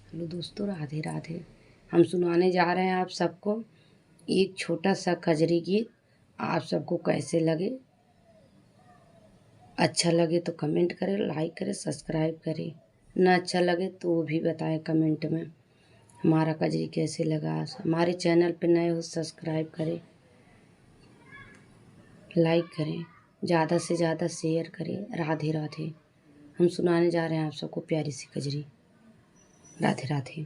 Hello दोस्तों, राधे राधे। हम सुनाने जा रहे हैं आप सबको एक छोटा सा कजरी गीत। आप सबको कैसे लगे? अच्छा लगे तो कमेंट करें, लाइक करें, सब्सक्राइब करें। ना अच्छा लगे तो वो भी बताएं कमेंट में हमारा कजरी कैसे लगा। हमारे चैनल पे नए हो सब्सक्राइब करें, लाइक करें, ज़्यादा से ज़्यादा शेयर करें। राधे राधे। हम सुनाने जा रहे हैं आप सबको प्यारी सी कजरी। राधे राधे।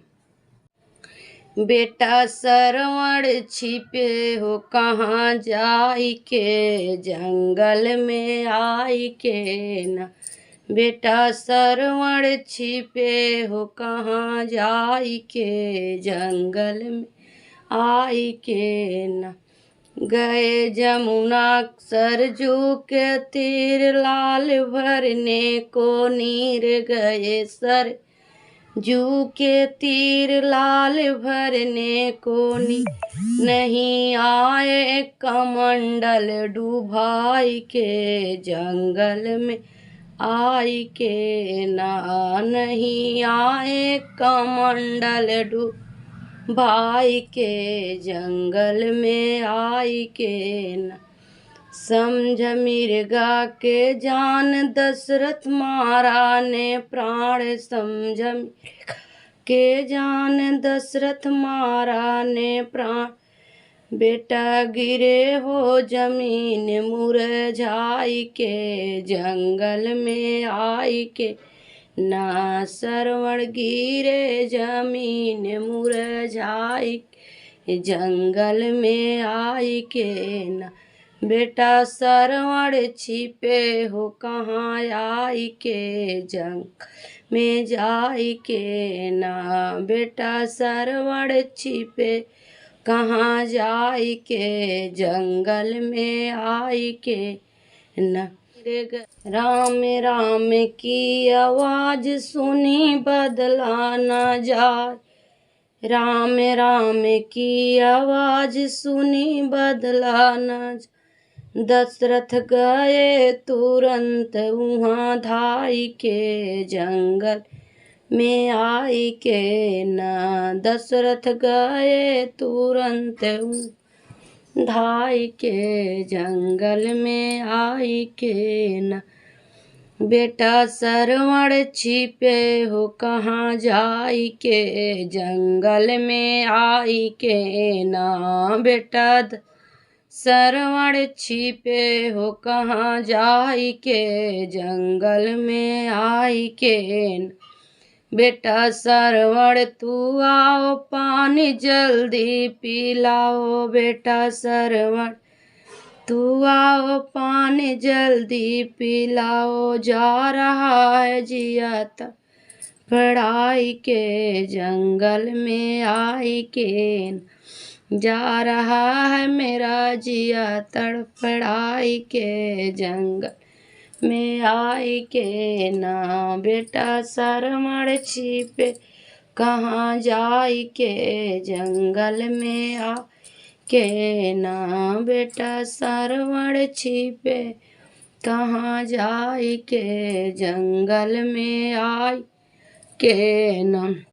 बेटा सरवण छिपे हो कहाँ जाई के, जंगल में आई के न। बेटा सरवण छिपे हो कहाँ जाई के, जंगल में आई के न। गए जमुना सरजू के तीर, लाल भरने को नीर गए सर जू के तीर, लाल भरने को नहीं आए कमंडल डूबाई के, जंगल में आई के ना। नहीं आए कमंडल डूबाई के, जंगल में आई के ना। समझ मिर्गा के जान दशरथ मारा ने प्राण, समझ मिर्गा के जान दशरथ मारा ने प्राण। बेटा गिरे हो जमीन मुरझाई के, जंगल में आई के ना। सरवण गिरे जमीन मुरझाई के, जंगल में आई के ना। बेटा सरवण छिपे हो कहाँ आई के, जंगल में जाई के ना। बेटा सरवण छिपे कहाँ जाई के, जंगल में आई के न। राम राम की आवाज सुनी बदला न जाए, राम राम की आवाज सुनी बदला न जाए। दशरथ गए तुरंत वहाँ धाई के, जंगल में आई के ना। दशरथ गए तुरंत धाई के, जंगल में आई के ना। बेटा सरवण छिपे हो कहाँ जाई के, जंगल में आई के ना। बेटा सरवण छिपे हो कहाँ जाई के, जंगल में आई के न। बेटा सरवण तू आओ पानी जल्दी पिलाओ, बेटा सरवण तू आओ पानी जल्दी पिलाओ। जा रहा है जिया पढ़ाई के, जंगल में आई के न। जा रहा है मेरा जिया तड़पड़ाई के, जंगल में आई के ना। बेटा सरवण छिपे कहाँ जाई के, जंगल में आ के ना। बेटा सरवण छिपे कहाँ जाई के, जंगल में आई के ना।